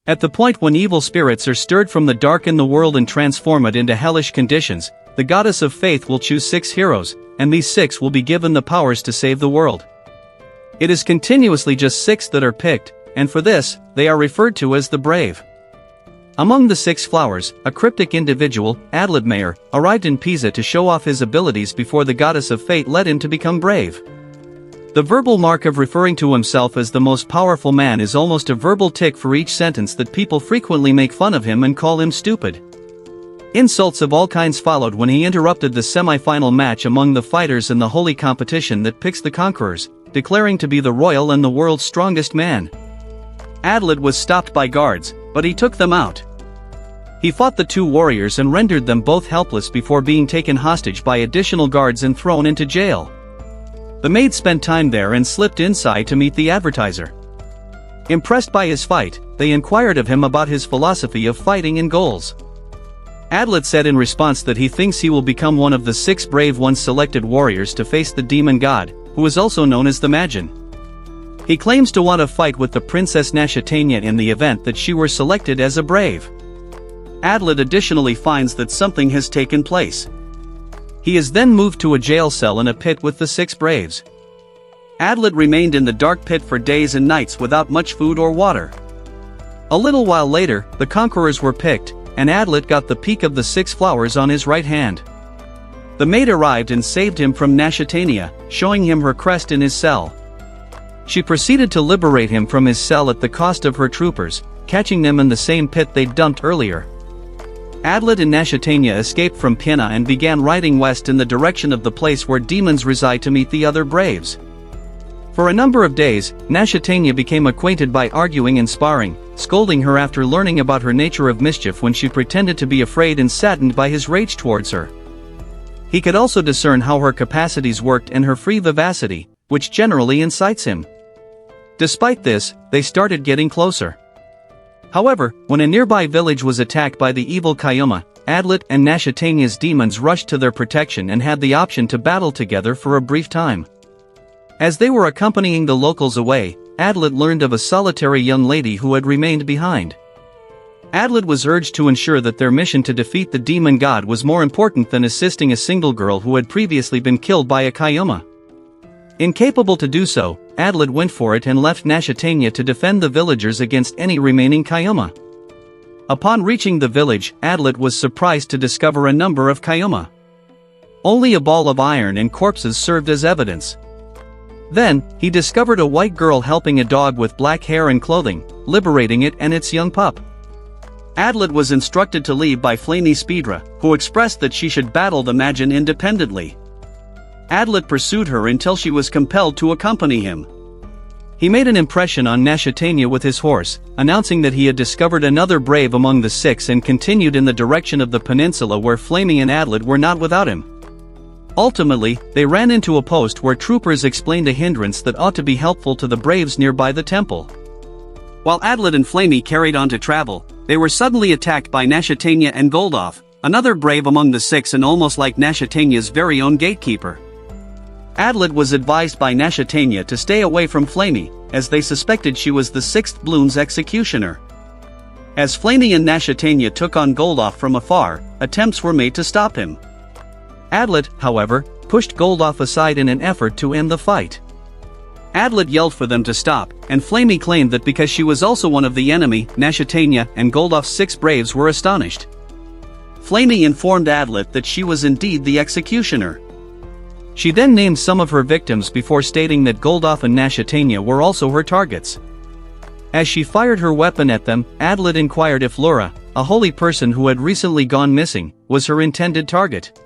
At the point when evil spirits are stirred from the dark in the world and transform it into hellish conditions, the goddess of faith will choose 6 heroes, and these 6 will be given the powers to save the world. It is continuously just 6 that are picked, and for this, they are referred to as the brave. Among the 6 flowers, a cryptic individual, Adlet Mayer, arrived in Pisa to show off his abilities before the goddess of fate led him to become brave. The verbal mark of referring to himself as the most powerful man is almost a verbal tick for each sentence that people frequently make fun of him and call him stupid. Insults of all kinds followed when he interrupted the semi-final match among the fighters in the holy competition that picks the conquerors, declaring to be the royal and the world's strongest man. Adlet was stopped by guards, but he took them out. He fought the 2 warriors and rendered them both helpless before being taken hostage by additional guards and thrown into jail. The maid spent time there and slipped inside to meet the advertiser. Impressed by his fight, they inquired of him about his philosophy of fighting and goals. Adlet said in response that he thinks he will become one of the 6 brave ones selected warriors to face the demon god, who is also known as the Magian. He claims to want to fight with the Princess Nashatania in the event that she were selected as a brave. Adlet additionally finds that something has taken place. He is then moved to a jail cell in a pit with the 6 braves. Adlet remained in the dark pit for days and nights without much food or water. A little while later, the conquerors were picked, and Adlet got the peak of the 6 flowers on his right hand. The maid arrived and saved him from Nashatania, showing him her crest in his cell. She proceeded to liberate him from his cell at the cost of her troopers, catching them in the same pit they'd dumped earlier. Adlet and Nashatania escaped from Pina and began riding west in the direction of the place where demons reside to meet the other braves. For a number of days, Nashatania became acquainted by arguing and sparring, scolding her after learning about her nature of mischief when she pretended to be afraid and saddened by his rage towards her. He could also discern how her capacities worked and her free vivacity, which generally incites him. Despite this, they started getting closer. However, when a nearby village was attacked by the evil Kyoma, Adlet and Nashatania's demons rushed to their protection and had the option to battle together for a brief time. As they were accompanying the locals away, Adlet learned of a solitary young lady who had remained behind. Adlet was urged to ensure that their mission to defeat the demon god was more important than assisting a single girl who had previously been killed by a Kyoma. Incapable to do so, Adlet went for it and left Nashatania to defend the villagers against any remaining Kyoma. Upon reaching the village, Adlet was surprised to discover a number of Kyoma. Only a ball of iron and corpses served as evidence. Then, he discovered a white girl helping a dog with black hair and clothing, liberating it and its young pup. Adlet was instructed to leave by Flamey Speedra, who expressed that she should battle the Magian independently. Adlet pursued her until she was compelled to accompany him. He made an impression on Nashatania with his horse, announcing that he had discovered another brave among the 6 and continued in the direction of the peninsula where Flamey and Adlet were not without him. Ultimately, they ran into a post where troopers explained a hindrance that ought to be helpful to the braves nearby the temple. While Adlet and Flamey carried on to travel, they were suddenly attacked by Nashatania and Goldoff, another brave among the 6 and almost like Nashatania's very own gatekeeper. Adlet was advised by Nashatania to stay away from Flamey, as they suspected she was the 6th Bloom's executioner. As Flamey and Nashatania took on Goldoff from afar, attempts were made to stop him. Adlet, however, pushed Goldoff aside in an effort to end the fight. Adlet yelled for them to stop, and Flamey claimed that because she was also one of the enemy, Nashatania and Goldoff's 6 braves were astonished. Flamey informed Adlet that she was indeed the executioner. She then named some of her victims before stating that Goldoff and Nashatania were also her targets. As she fired her weapon at them, Adlet inquired if Laura, a holy person who had recently gone missing, was her intended target.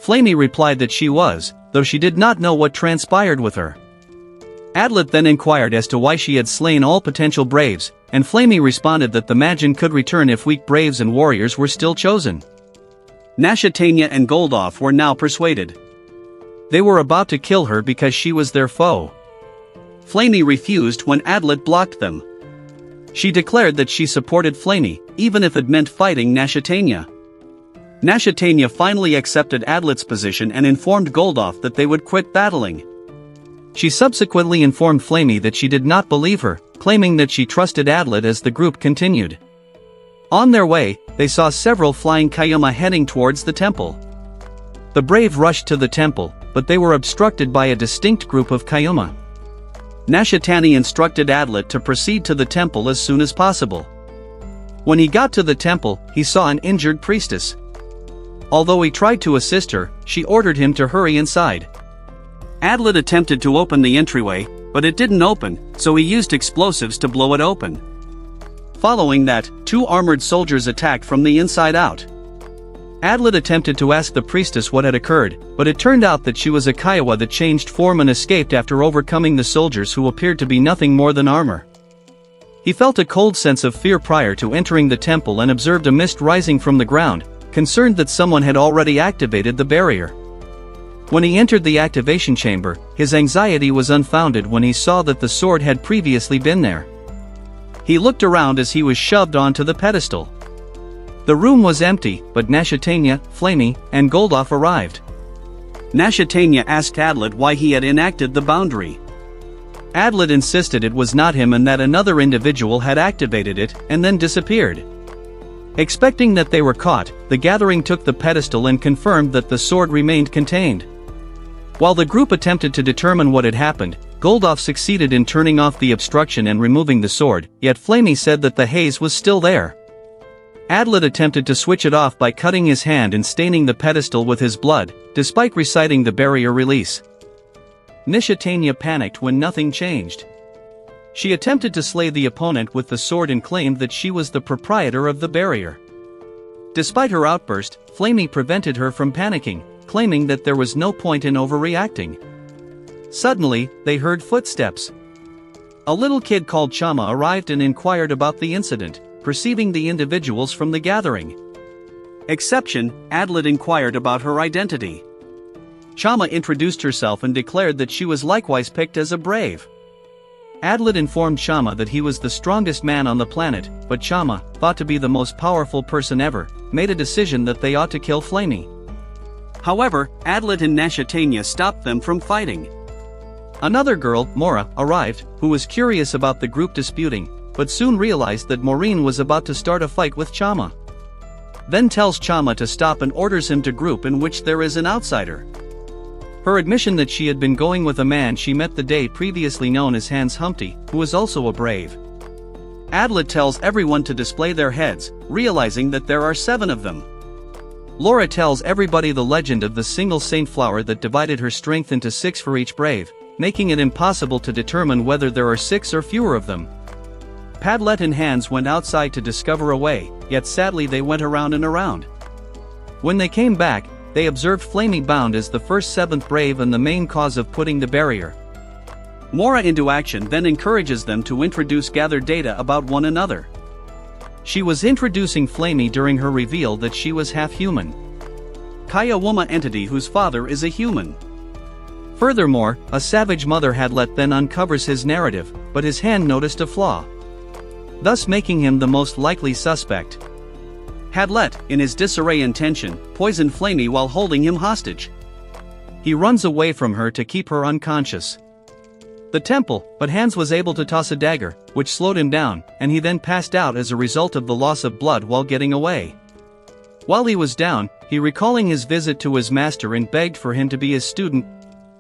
Flamey replied that she was, though she did not know what transpired with her. Adlet then inquired as to why she had slain all potential braves, and Flamey responded that the Magian could return if weak braves and warriors were still chosen. Nashatania and Goldoff were now persuaded. They were about to kill her because she was their foe. Flamey refused when Adlet blocked them. She declared that she supported Flamey, even if it meant fighting Nashatania. Nashatania finally accepted Adlet's position and informed Goldoff that they would quit battling. She subsequently informed Flamey that she did not believe her, claiming that she trusted Adlet as the group continued. On their way, they saw several flying Kyoma heading towards the temple. The brave rushed to the temple, but they were obstructed by a distinct group of Kyoma. Nashitani instructed Adlet to proceed to the temple as soon as possible. When he got to the temple, he saw an injured priestess. Although he tried to assist her, she ordered him to hurry inside. Adlet attempted to open the entryway, but it didn't open, so he used explosives to blow it open. Following that, 2 armored soldiers attacked from the inside out. Adlet attempted to ask the priestess what had occurred, but it turned out that she was a Kiowa that changed form and escaped after overcoming the soldiers who appeared to be nothing more than armor. He felt a cold sense of fear prior to entering the temple and observed a mist rising from the ground, concerned that someone had already activated the barrier. When he entered the activation chamber, his anxiety was unfounded when he saw that the sword had previously been there. He looked around as he was shoved onto the pedestal. The room was empty, but Nashitania, Flamey, and Goldoff arrived. Nashitania asked Adlet why he had enacted the boundary. Adlet insisted it was not him and that another individual had activated it, and then disappeared. Expecting that they were caught, the gathering took the pedestal and confirmed that the sword remained contained. While the group attempted to determine what had happened, Goldoff succeeded in turning off the obstruction and removing the sword, yet Flamey said that the haze was still there. Adlet attempted to switch it off by cutting his hand and staining the pedestal with his blood, despite reciting the barrier release. Nishitania panicked when nothing changed. She attempted to slay the opponent with the sword and claimed that she was the proprietor of the barrier. Despite her outburst, Flamey prevented her from panicking, claiming that there was no point in overreacting. Suddenly, they heard footsteps. A little kid called Chama arrived and inquired about the incident, perceiving the individuals from the gathering. Exception, Adlet inquired about her identity. Chama introduced herself and declared that she was likewise picked as a brave. Adlet informed Chama that he was the strongest man on the planet, but Chama, thought to be the most powerful person ever, made a decision that they ought to kill Flamey. However, Adlet and Nashitania stopped them from fighting. Another girl, Mora, arrived, who was curious about the group disputing, but soon realized that Maureen was about to start a fight with Chama. Then tells Chama to stop and orders him to group in which there is an outsider. Her admission that she had been going with a man she met the day previously known as Hans Humpty, who was also a brave. Adlet tells everyone to display their heads, realizing that there are 7 of them. Laura tells everybody the legend of the single saint flower that divided her strength into 6 for each brave, making it impossible to determine whether there are 6 or fewer of them. Padlet and Hans went outside to discover a way, yet sadly they went around and around. When they came back, they observed Flamey bound as the first 7th brave and the main cause of putting the barrier. Mora into action then encourages them to introduce gathered data about one another. She was introducing Flamey during her reveal that she was half-human. Kayawuma entity whose father is a human. Furthermore, a savage mother Hadlet then uncovers his narrative, but his hand noticed a flaw, thus making him the most likely suspect. Hadlet, in his disarray and tension, poisoned Flamey while holding him hostage. He runs away from her to keep her unconscious. The temple, but Hans was able to toss a dagger, which slowed him down, and he then passed out as a result of the loss of blood while getting away. While he was down, he recalling his visit to his master and begged for him to be his student.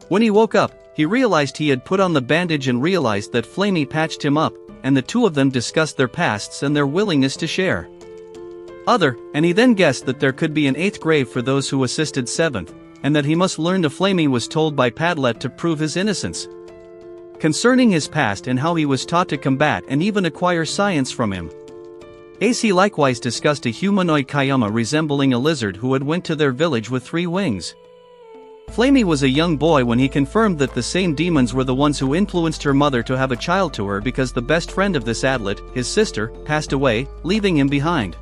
When he woke up, he realized he had put on the bandage and realized that Flamey patched him up, and the two of them discussed their pasts and their willingness to share. And he then guessed that there could be an 8th grave for those who assisted 7th, and that he must learn to Flamey was told by Padlet to prove his innocence. Concerning his past and how he was taught to combat and even acquire science from him. AC likewise discussed a humanoid Kayama resembling a lizard who had went to their village with 3 wings. Flamey was a young boy when he confirmed that the same demons were the ones who influenced her mother to have a child to her because the best friend of this Adlet, his sister, passed away, leaving him behind.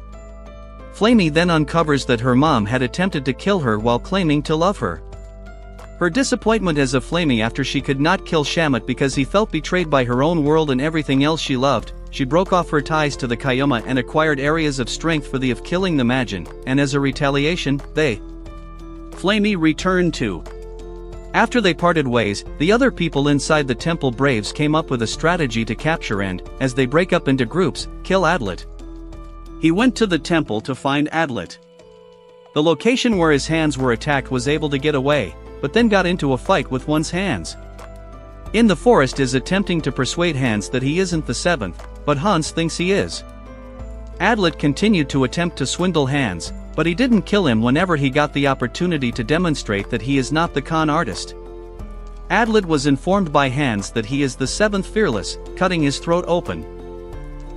Flamey then uncovers that her mom had attempted to kill her while claiming to love her. Her disappointment as a Flamey after she could not kill Shamit because he felt betrayed by her own world and everything else she loved, she broke off her ties to the Kayoma and acquired areas of strength for the of killing the Majin, and as a retaliation, Flamey returned to After they parted ways, the other people inside the temple braves came up with a strategy to capture and, as they break up into groups, kill Adlet. He went to the temple to find Adlet. The location where his hands were attacked was able to get away, but then got into a fight with one's hands. In the forest is attempting to persuade Hans that he isn't the seventh, but Hans thinks he is. Adlet continued to attempt to swindle Hans, but he didn't kill him whenever he got the opportunity to demonstrate that he is not the con artist. Adlet was informed by Hans that he is the seventh fearless, cutting his throat open.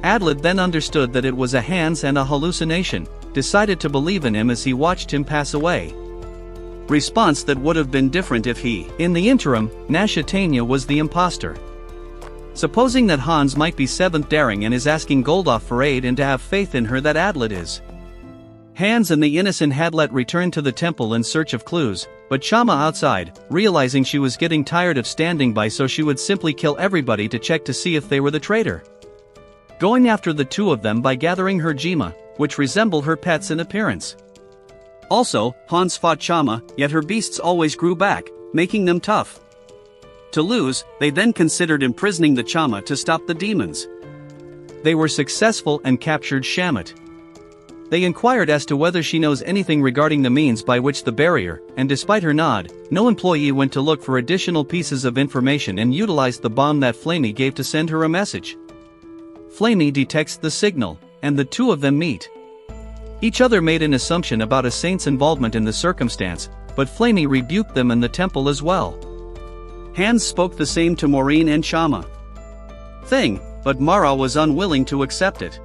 Adlet then understood that it was a Hans and a hallucination, decided to believe in him as he watched him pass away. Response that would have been different if he. In the interim, Nashatanya was the imposter. Supposing that Hans might be seventh daring and is asking Goldoff for aid and to have faith in her that Adlet is. Hans and the innocent Adlet returned to the temple in search of clues, but Shama outside, realizing she was getting tired of standing by, so she would simply kill everybody to check to see if they were the traitor. Going after the two of them by gathering her Jima, which resemble her pets in appearance. Also, Hans fought Shama, yet her beasts always grew back, making them tough. To lose, they then considered imprisoning the Chama to stop the demons. They were successful and captured Shamit. They inquired as to whether she knows anything regarding the means by which the barrier, and despite her nod, no employee went to look for additional pieces of information and utilized the bomb that Flamey gave to send her a message. Flamey detects the signal, and the two of them meet. Each other made an assumption about a saint's involvement in the circumstance, but Flamey rebuked them in the temple as well. Hans spoke the same to Maureen and Shama. But Mara was unwilling to accept it.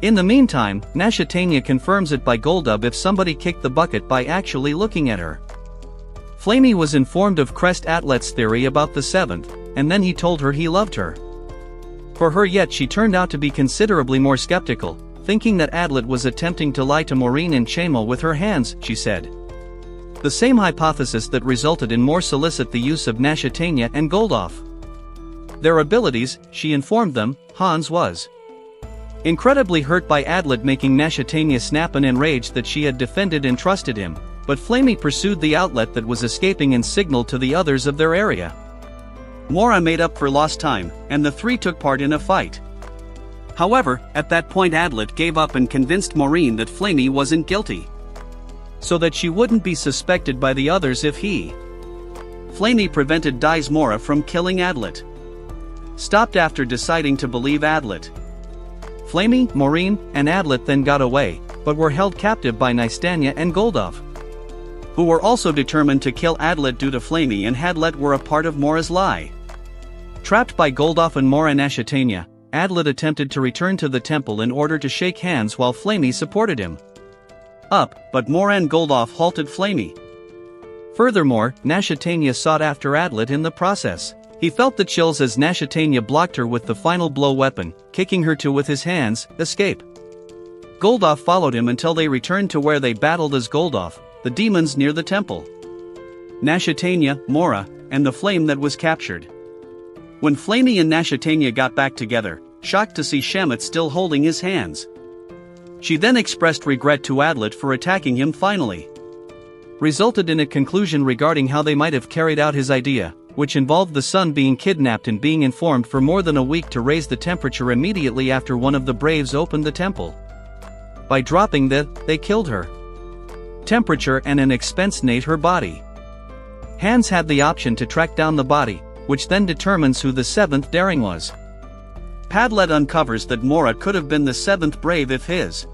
In the meantime, Nashatanya confirms it by Goldub if somebody kicked the bucket by actually looking at her. Flamey was informed of Crest Atlet's theory about the seventh, and then he told her he loved her. For her, yet she turned out to be considerably more skeptical, thinking that Adlet was attempting to lie to Maureen and Chamo with her hands, she said. The same hypothesis that resulted in more solicit the use of Nashatanya and Goldoff. Their abilities, she informed them, Hans was incredibly hurt by Adlet making Nashatanya snap and enraged that she had defended and trusted him, but Flamey pursued the outlet that was escaping and signaled to the others of their area. Mora made up for lost time, and the three took part in a fight. However, at that point Adlet gave up and convinced Maureen that Flamey wasn't guilty, so that she wouldn't be suspected by the others if he. Flamey prevented Dies Mora from killing Adlet. Stopped after deciding to believe Adlet. Flamey, Maureen, and Adlet then got away, but were held captive by Nystania and Goldoff, who were also determined to kill Adlet due to Flamey and Adlet were a part of Mora's lie. Trapped by Goldoff and Mora Nashatanya, Adlet attempted to return to the temple in order to shake hands while Flamey supported him. But Mora and Goldoff halted Flamey. Furthermore, Nashatanya sought after Adlet in the process. He felt the chills as Nashatanya blocked her with the final blow weapon, kicking her to with his hands, escape. Goldoff followed him until they returned to where they battled as Goldoff, the demons near the temple. Nashatanya, Mora, and the flame that was captured. When Flamey and Nashatanya got back together, shocked to see Shamit still holding his hands. She then expressed regret to Adlet for attacking him finally. Resulted in a conclusion regarding how they might have carried out his idea, which involved the sun being kidnapped and being informed for more than a week to raise the temperature immediately after one of the braves opened the temple. By dropping they killed her temperature and an expensnate her body. Hans had the option to track down the body, which then determines who the seventh daring was. Padlet uncovers that Mora could have been the seventh brave if his.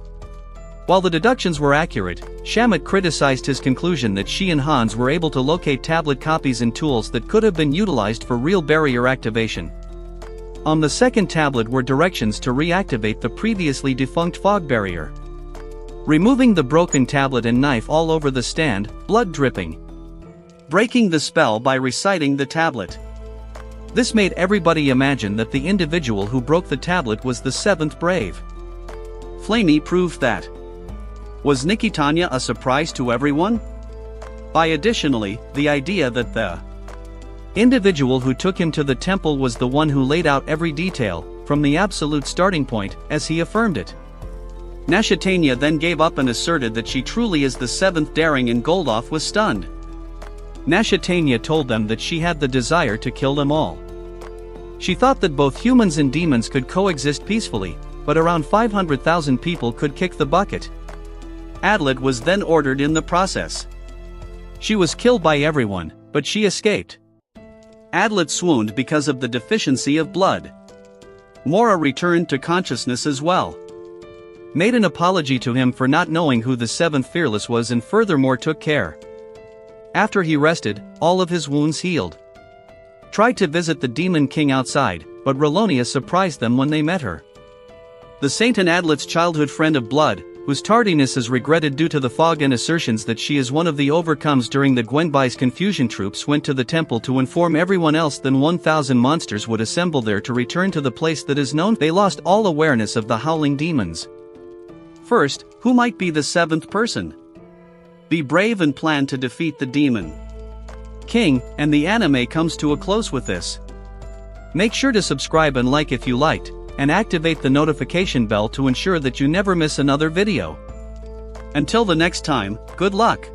While the deductions were accurate, Shamit criticized his conclusion that she and Hans were able to locate tablet copies and tools that could have been utilized for real barrier activation. On the second tablet were directions to reactivate the previously defunct fog barrier. Removing the broken tablet and knife all over the stand, blood dripping. Breaking the spell by reciting the tablet. This made everybody imagine that the individual who broke the tablet was the seventh brave. Flamey proved that. Was Nikitanya a surprise to everyone? By additionally, the idea that the individual who took him to the temple was the one who laid out every detail, from the absolute starting point, as he affirmed it. Nashatanya then gave up and asserted that she truly is the seventh daring and Goldoff was stunned. Nashatania told them that she had the desire to kill them all. She thought that both humans and demons could coexist peacefully, but around 500,000 people could kick the bucket. Adlet was then ordered in the process. She was killed by everyone, but she escaped. Adlet swooned because of the deficiency of blood. Mora returned to consciousness as well. Made an apology to him for not knowing who the seventh fearless was and furthermore took care. After he rested, all of his wounds healed. Tried to visit the Demon King outside, but Relonia surprised them when they met her. The saint and Adlet's childhood friend of blood, whose tardiness is regretted due to the fog and assertions that she is one of the overcomes during the Gwenbai's confusion troops, went to the temple to inform everyone else that 1,000 monsters would assemble there to return to the place that is known. They lost all awareness of the howling demons. First, who might be the seventh person? Be brave and plan to defeat the Demon King, and the anime comes to a close with this. Make sure to subscribe and like if you liked, and activate the notification bell to ensure that you never miss another video. Until the next time, good luck!